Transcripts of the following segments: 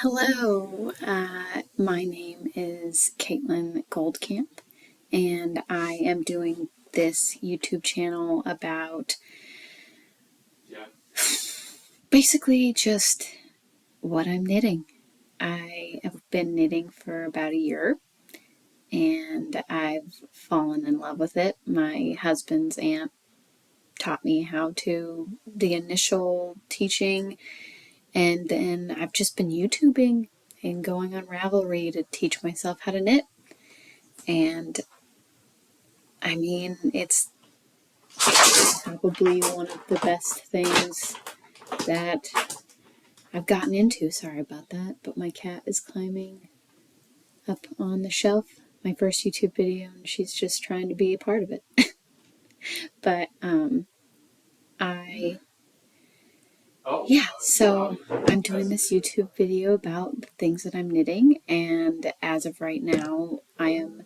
Hello, my name is Caitlin Goldcamp, and I am doing this YouTube channel about basically just what I'm knitting. I have been knitting for about a year, and I've fallen in love with it. My husband's aunt taught me how to, the initial teaching, and then I've just been YouTubing and going on Revelry to teach myself how to knit. And I mean, it's probably one of the best things that I've gotten into. Sorry about that, but my cat is climbing up on the shelf. My first YouTube video, and she's just trying to be a part of it. But so I'm doing this YouTube video about the things that I'm knitting, and as of right now, I am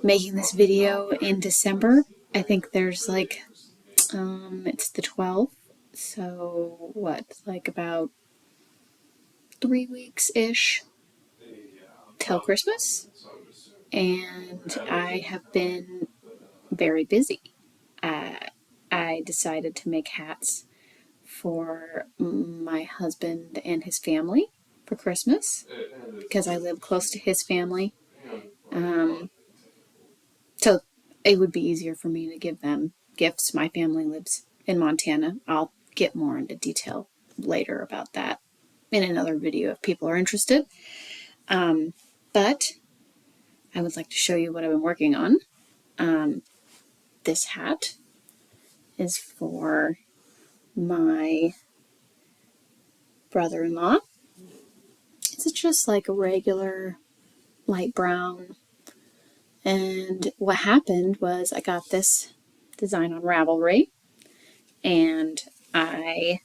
making this video in December. I think there's like, it's the 12th, so what, like about 3 weeks-ish till Christmas, and I have been very busy. I decided to make hats for my husband and his family for Christmas because I live close to his family. So it would be easier for me to give them gifts. My family lives in Montana. I'll get more into detail later about that in another video if people are interested. But I would like to show you what I've been working on. This hat is for my brother-in-law. It's just like a regular light brown. And what happened was I got this design on Ravelry, and I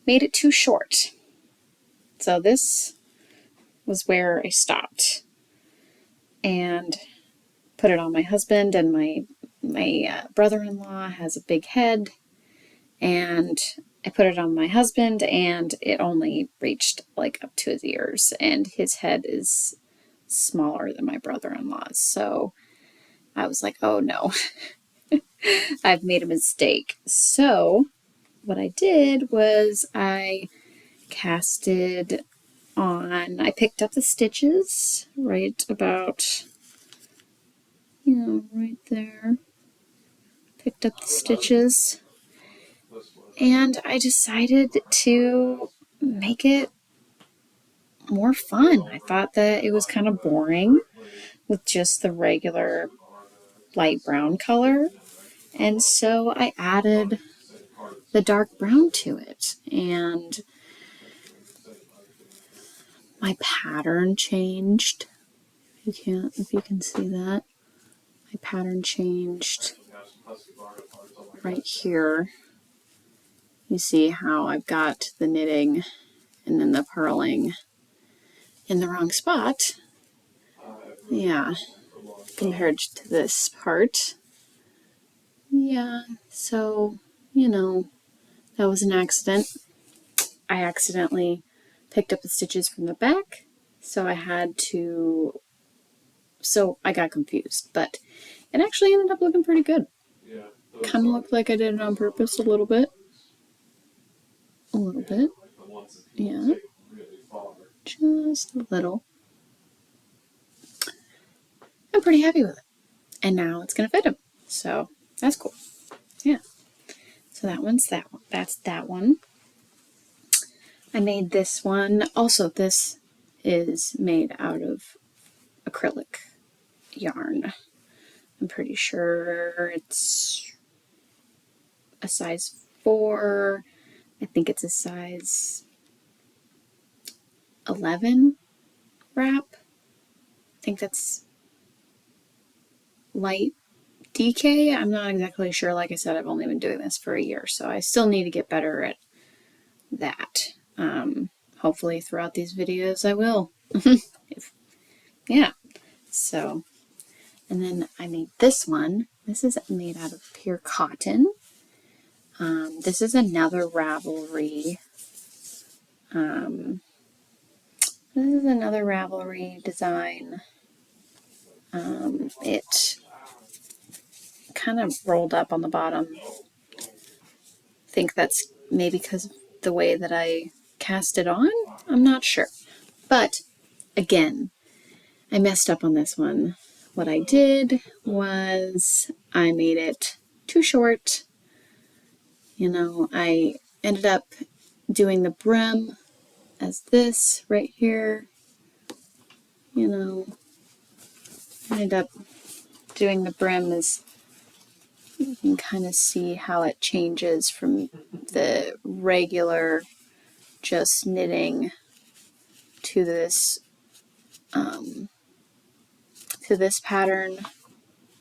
made it too short. So this was where I stopped and put it on my husband, and my brother-in-law has a big head, and I put it on my husband, and it only reached like up to his ears, and his head is smaller than my brother-in-law's. So I was like, oh no, I've made a mistake. So what I did was I casted on, I picked up the stitches right about, right there. Picked up the stitches, and I decided to make it more fun. I thought that it was kind of boring with just the regular light brown color, and so I added the dark brown to it, and my pattern changed. If you can see that, my pattern changed right here. You see how I've got the knitting and then the purling in the wrong spot. Yeah, compared to this part. Yeah, so, that was an accident. I accidentally picked up the stitches from the back, so I got confused, but it actually ended up looking pretty good. Kind of looked like I did it on purpose a little bit. Yeah, just a little. I'm pretty happy with it, and now it's gonna fit him, so that's cool. Yeah, so that's that one. I made this one. Also, this is made out of acrylic yarn. I'm pretty sure it's a size 4. I think it's a size 11 wrap. I think that's light DK. I'm not exactly sure. Like I said, I've only been doing this for a year, so I still need to get better at that. Hopefully throughout these videos I will. Yeah. So, and then I made this one. This is made out of pure cotton. This is another Ravelry This is another Ravelry design. It kind of rolled up on the bottom. I think that's maybe because of the way that I cast it on. I'm not sure. But again, I messed up on this one. What I did was I made it too short. You know, I ended up doing the brim as this right here. You know, I ended up doing the brim as you can kind of see how it changes from the regular just knitting to this pattern.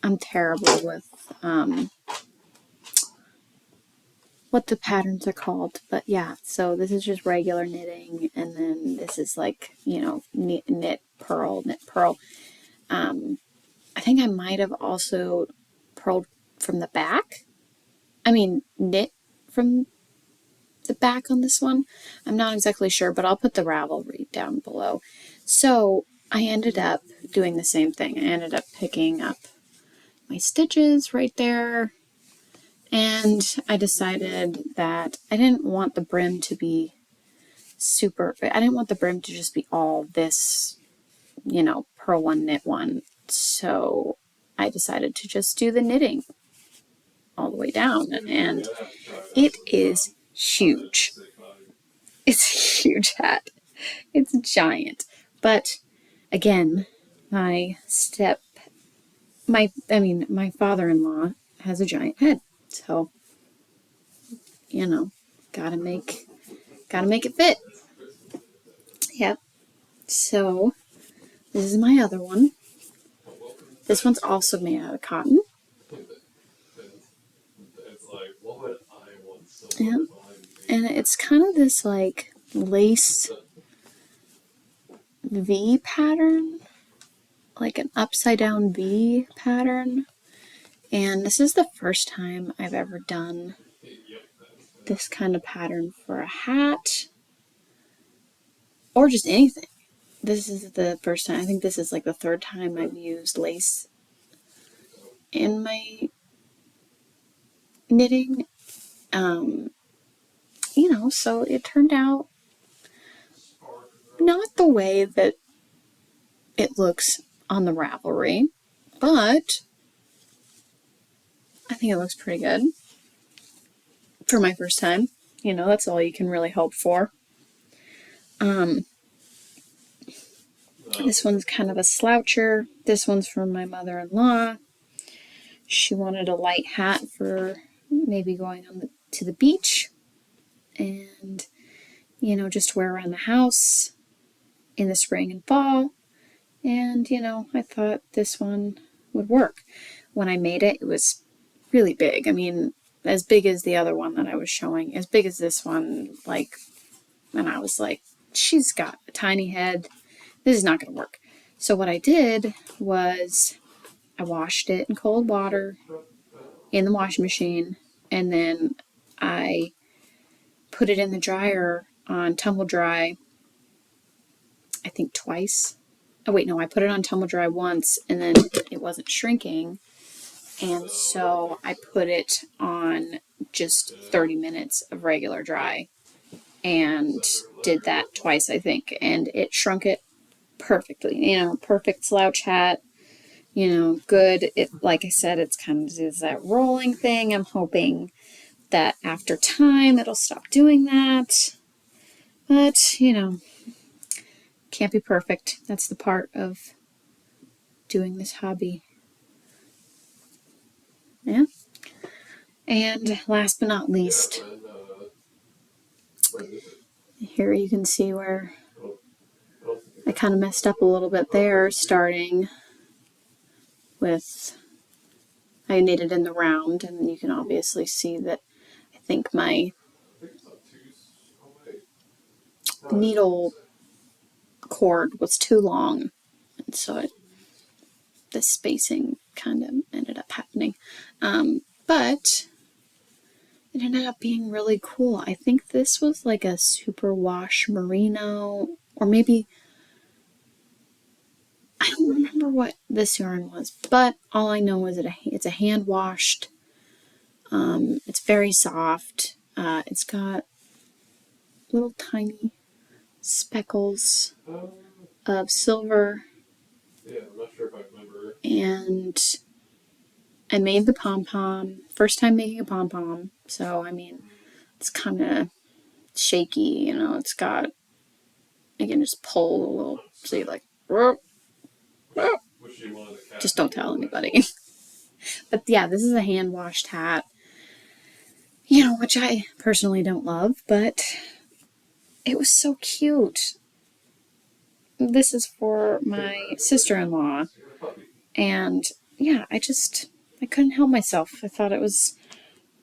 I'm terrible with what the patterns are called, but yeah, so this is just regular knitting, and then this is like, you know, knit, purl, knit, purl. I think I might have also purled from the back. I mean, knit from the back on this one. I'm not exactly sure, but I'll put the Ravelry down below. So I ended up doing the same thing. I ended up picking up my stitches right there, and I decided that I didn't want the brim to be I didn't want the brim to just be all this, you know, purl one, knit one. So I decided to just do the knitting all the way down, and it is huge. It's a huge hat. It's giant. But again, my father-in-law has a giant head. So, you know, gotta make it fit. Yep. So this is my other one. This one's also made out of cotton. Yeah. And it's kind of this like lace V pattern, like an upside down V pattern. And this is the first time I've ever done this kind of pattern for a hat or just anything. This is the first time. I think this is like the third time I've used lace in my knitting. You know, so it turned out not the way that it looks on the Ravelry, but I think it looks pretty good for my first time. You know, that's all you can really hope for. This one's kind of a sloucher. This one's from my mother-in-law. She wanted a light hat for maybe going to the beach and, you know, just wear around the house in the spring and fall. And, you know, I thought this one would work. When I made it, it was really big. I mean, as big as the other one that I was showing, as big as this one, like, and I was like, she's got a tiny head. This is not going to work. So what I did was I washed it in cold water in the washing machine, and then I put it in the dryer on tumble dry, I think twice. Oh wait, no, I put it on tumble dry once, and then it wasn't shrinking, and so I put it on just 30 minutes of regular dry and did that twice, I think, and it shrunk it perfectly. You know, perfect slouch hat, you know, good. It, like I said, it's kind of is that rolling thing. I'm hoping that after time it'll stop doing that, but you know, can't be perfect. That's the part of doing this hobby. Yeah. And last but not least, here you can see where I kind of messed up a little bit there, starting with, I knitted in the round, and you can obviously see that I think my needle cord was too long, and so the spacing kind of ended up happening. But it ended up being really cool. I think this was like a superwash merino, or maybe I don't remember what this yarn was, but all I know is it's a hand washed. It's very soft. It's got little tiny speckles of silver. Yeah, I'm not sure if I remember. And I made the pom-pom. First time making a pom-pom. So, I mean, it's kind of shaky, you know. It's got, you can just pull a little, so you like, just don't tell anybody. But yeah, this is a hand-washed hat, you know, which I personally don't love, but it was so cute. This is for my sister-in-law. And yeah, I couldn't help myself. I thought it was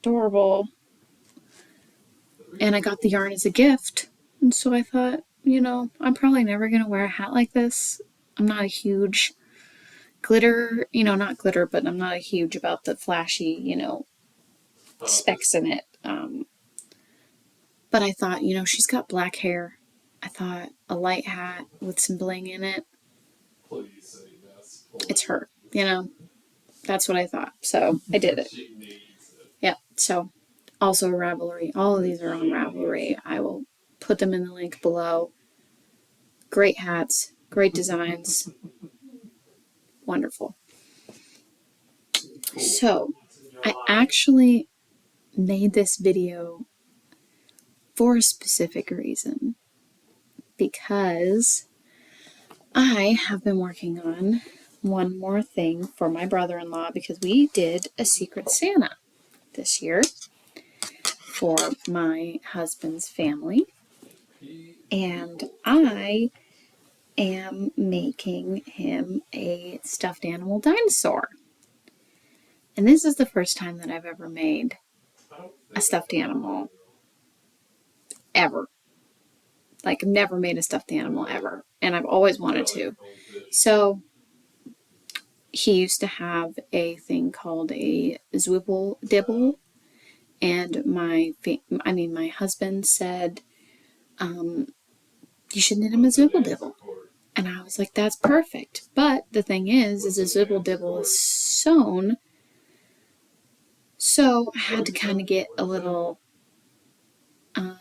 adorable. And I got the yarn as a gift. And so I thought, you know, I'm probably never going to wear a hat like this. I'm not a huge glitter, you know, not glitter, but I'm not a huge about the flashy, you know, specks in it. But I thought, you know, she's got black hair. I thought a light hat with some bling in it. It's her, you know. That's what I thought. So I did it. Yeah. So also Ravelry. All of these are on Ravelry. I will put them in the link below. Great hats, great designs. Wonderful. So I actually made this video for a specific reason, because I have been working on one more thing for my brother-in-law, because we did a Secret Santa this year for my husband's family, and I am making him a stuffed animal dinosaur. And this is the first time that I've ever made a stuffed animal ever. Like, I've never made a stuffed animal ever, and I've always wanted to. So he used to have a thing called a Zwiebel Dibble, and my husband said, you should knit him a Zwiebel Dibble. And I was like, that's perfect. But the thing is a Zwiebel Dibble is sewn, so I had to kind of get a little,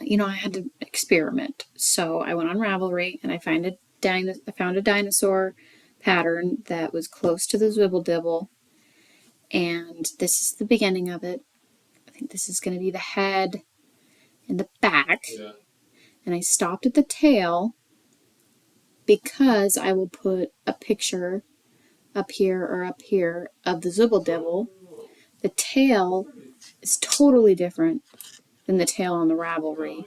you know, I had to experiment. So I went on Ravelry and I found a dinosaur pattern that was close to the Zwiebel Dibble, and this is the beginning of it. I think this is going to be the head and the back. Yeah. And I stopped at the tail because I will put a picture up here or up here of the Zwiebel Dibble. The tail is totally different than the tail on the Ravelry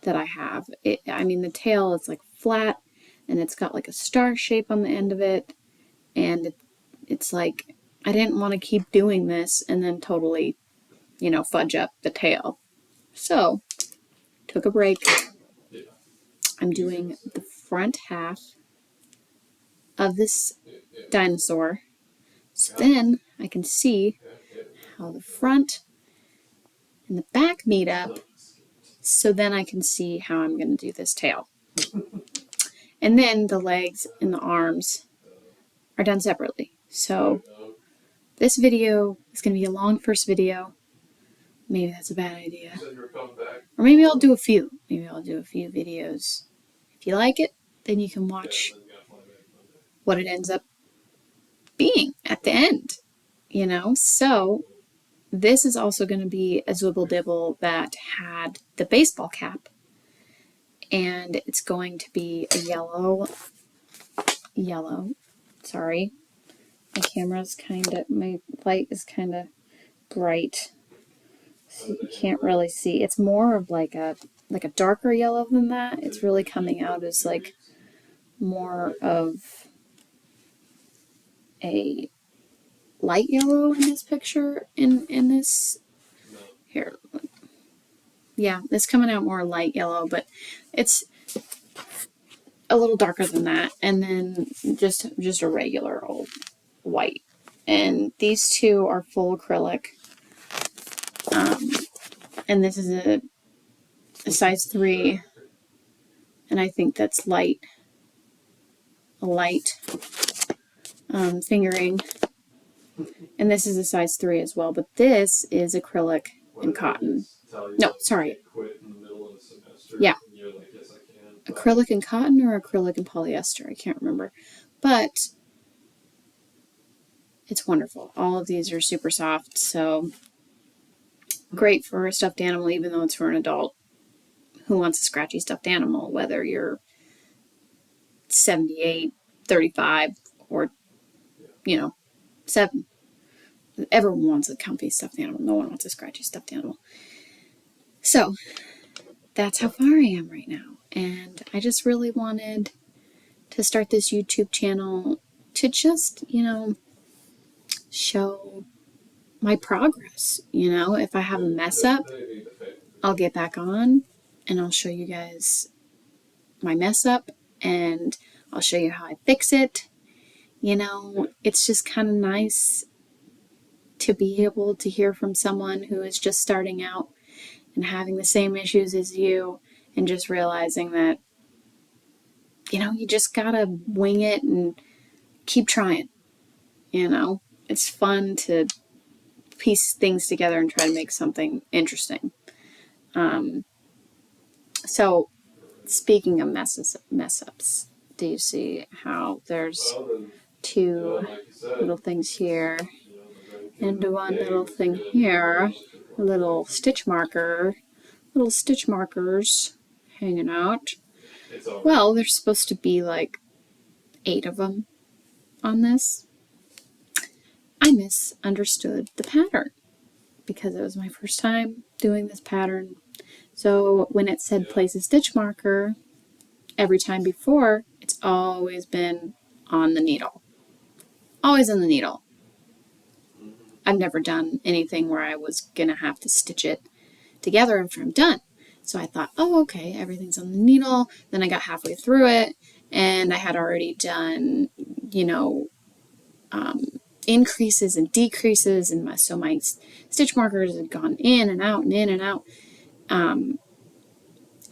that I have. The tail is like flat, and it's got like a star shape on the end of it, and it's like, I didn't want to keep doing this and then totally, you know, fudge up the tail. So, took a break. I'm doing the front half of this dinosaur, so then I can see how the front and the back meet up, so then I can see how I'm going to do this tail. And then the legs and the arms are done separately. So this video is going to be a long first video. Maybe that's a bad idea. Or maybe I'll do a few. Maybe I'll do a few videos. If you like it, then you can watch what it ends up being at the end, you know? So this is also going to be a Zwiebel Dibble that had the baseball cap, and it's going to be a yellow, sorry, my light is kind of bright, so you can't really see. It's more of like a darker yellow than that. It's really coming out as like more of a light yellow in this picture, in this here. Yeah, it's coming out more light yellow, but it's a little darker than that, and then just a regular old white. And these two are full acrylic, and this is a size 3, and I think that's a light fingering. And this is a size 3 as well, but this is acrylic and cotton. No, sorry. Yeah. Acrylic and cotton or acrylic and polyester. I can't remember. But it's wonderful. All of these are super soft, so great for a stuffed animal, even though it's for an adult who wants a scratchy stuffed animal, whether you're 78, 35, or, 7. Everyone wants a comfy stuffed animal. No one wants a scratchy stuffed animal. So that's how far I am right now. And I just really wanted to start this YouTube channel to just, show my progress. If I have a mess up, I'll get back on and I'll show you guys my mess up and I'll show you how I fix it. It's just kind of nice to be able to hear from someone who is just starting out and having the same issues as you and just realizing that, you just gotta wing it and keep trying. It's fun to piece things together and try to make something interesting. So speaking of mess ups, do you see how there's 2 little things here and 1 little thing here, a little stitch markers hanging out. Well, there's supposed to be like 8 of them on this. I misunderstood the pattern because it was my first time doing this pattern. So when it said place a stitch marker every time before, it's always been on the needle. Always on the needle. I've never done anything where I was going to have to stitch it together after I'm done. So I thought, oh, okay, everything's on the needle. Then I got halfway through it and I had already done, increases and decreases. And so my stitch markers had gone in and out and in and out. And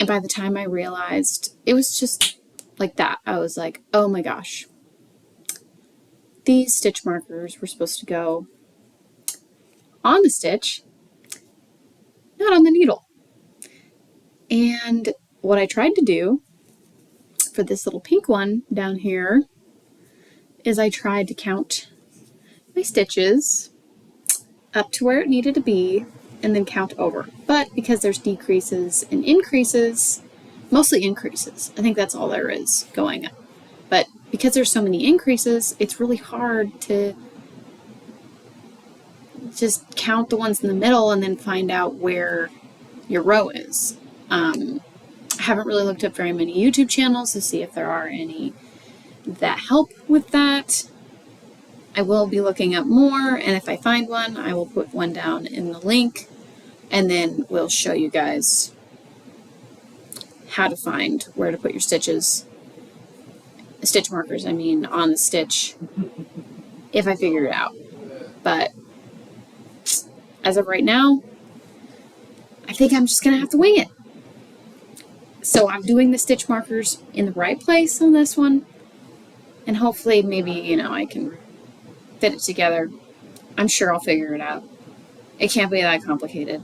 by the time I realized, it was just like that. I was like, oh my gosh. These stitch markers were supposed to go on the stitch, not on the needle. And what I tried to do for this little pink one down here is I tried to count my stitches up to where it needed to be and then count over. But because there's decreases and increases, mostly increases, I think that's all there is going up. But because there's so many increases, it's really hard to just count the ones in the middle and then find out where your row is. I haven't really looked up very many YouTube channels to see if there are any that help with that. I will be looking up more, and if I find one, I will put one down in the link, and then we'll show you guys how to find where to put your stitch markers, on the stitch, if I figure it out. But as of right now, I think I'm just going to have to wing it. So I'm doing the stitch markers in the right place on this one, and hopefully maybe, I can fit it together. I'm sure I'll figure it out. It can't be that complicated.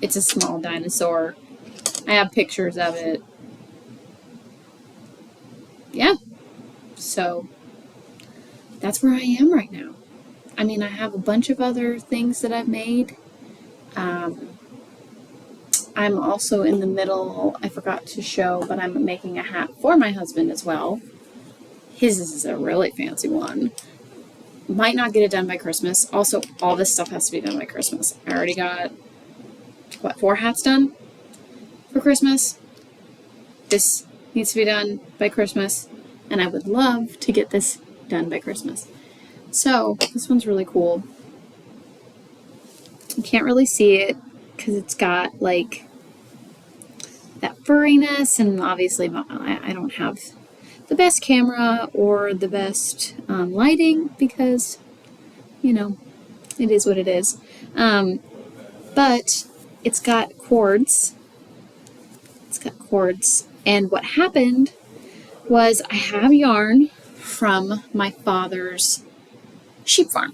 It's a small dinosaur. I have pictures of it. Yeah. So that's where I am right now. I have a bunch of other things that I've made. I'm also in the middle, I forgot to show, but I'm making a hat for my husband as well. His is a really fancy one. Might not get it done by Christmas. Also, all this stuff has to be done by Christmas. I already got, 4 hats done for Christmas. This needs to be done by Christmas. And I would love to get this done by Christmas. So, this one's really cool. You can't really see it because it's got, that furriness. And obviously, I don't have the best camera or the best lighting because, it is what it is. But it's got cords. And what happened was I have yarn from my father's sheep farm.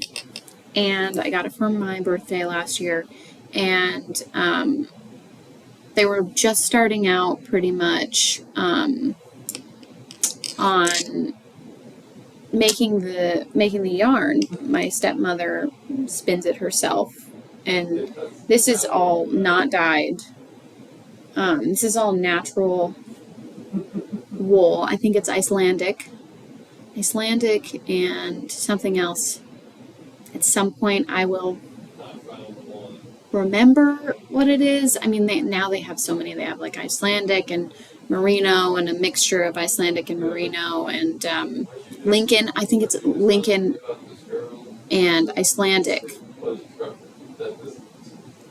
And I got it for my birthday last year. And they were just starting out pretty much on making the yarn. My stepmother spins it herself, and this is all not dyed. This is all natural wool. I think it's Icelandic and something else. At some point I will remember what it is. I mean, now they have so many. They have like Icelandic and merino and a mixture of Icelandic and merino and Lincoln. I think it's Lincoln and Icelandic.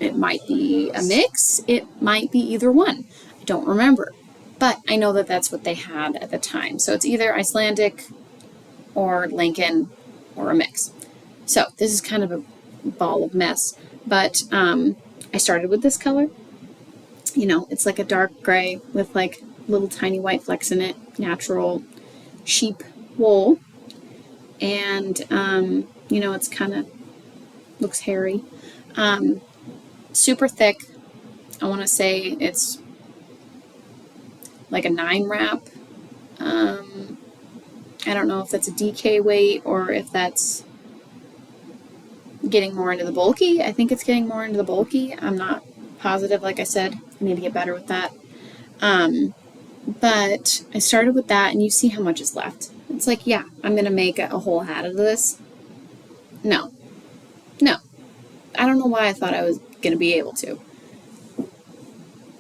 It might be a mix. It might be either one. I don't remember. But I know that that's what they had at the time. So it's either Icelandic or Lincoln or a mix. So this is kind of a ball of mess. But I started with this color. You know, it's like a dark gray with like little tiny white flecks in it. Natural sheep wool. And, you know, it's kind of looks hairy. Super thick. I want to say it's like a 9 wrap. I don't know if that's a DK weight or if that's getting more into the bulky. I think it's getting more into the bulky. I'm not positive. Like I said, I need to get better with that. But I started with that, and you see how much is left. It's like, yeah, I'm going to make a whole hat of this. No. I don't know why I thought I was going to be able to.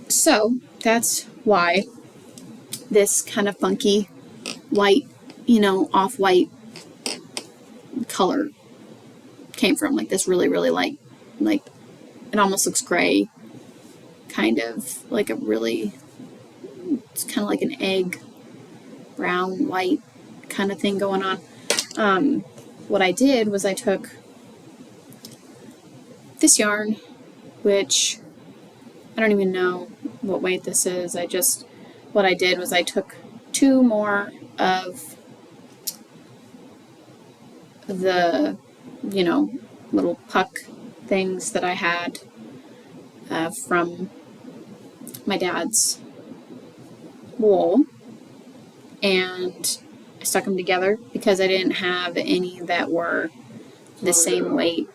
So that's why this kind of funky white, you know, off-white color came from. Like this really, really light, like it almost looks gray, kind of like a really, it's kind of like an egg, brown, white kind of thing going on. What I did was I took this yarn, which I don't even know what weight this is. What I did was I took 2 more of the, you know, little puck things that I had from my dad's wool, and I stuck them together because I didn't have any that were the same weight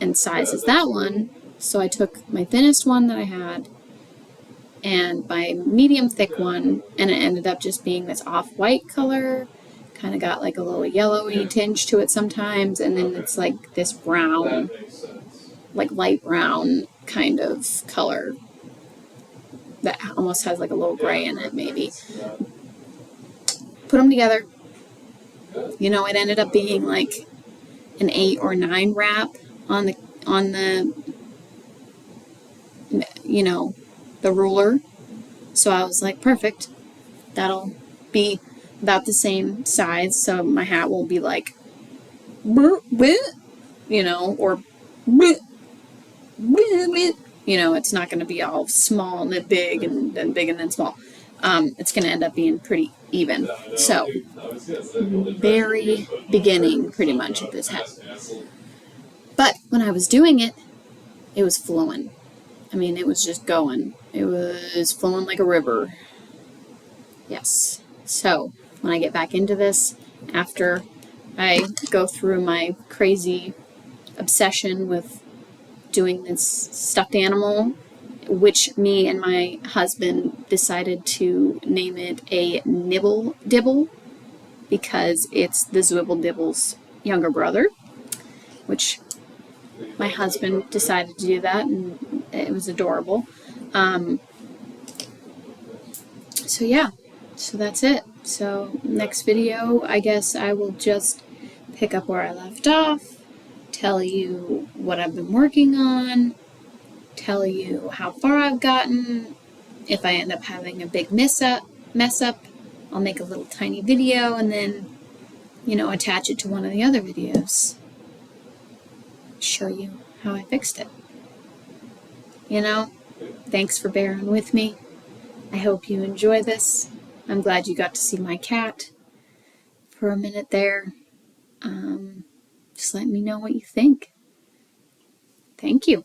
and size as that one. So I took my thinnest one that I had and my medium thick one, and it ended up just being this off-white color. Kind of got like a little yellowy tinge to it sometimes, and then it's like this brown, like light brown kind of color that almost has like a little gray in it maybe. Put them together. You know, it ended up being like an 8 or 9 wrap on the you know, the ruler. So I was like, perfect. That'll be about the same size, so my hat won't be like, you know, or, you know, it's not going to be all small and then big and then big and then small. It's going to end up being pretty even. So, very beginning, pretty much, of this hat. But when I was doing it, it was flowing. I mean, it was just going. It was flowing like a river. Yes. So, when I get back into this, after I go through my crazy obsession with doing this stuffed animal, which me and my husband decided to name it a Nibble Dibble because it's the Zwiebel Dibble's younger brother, which my husband decided to do that, and it was adorable. So yeah, so that's it. So next video, I guess I will just pick up where I left off, tell you what I've been working on, tell you how far I've gotten. If I end up having a big mess up, I'll make a little tiny video and then, you know, attach it to one of the other videos. Show you how I fixed it. You know, thanks for bearing with me. I hope you enjoy this. I'm glad you got to see my cat for a minute there. Just let me know what you think. Thank you,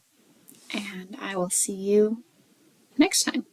and I will see you next time.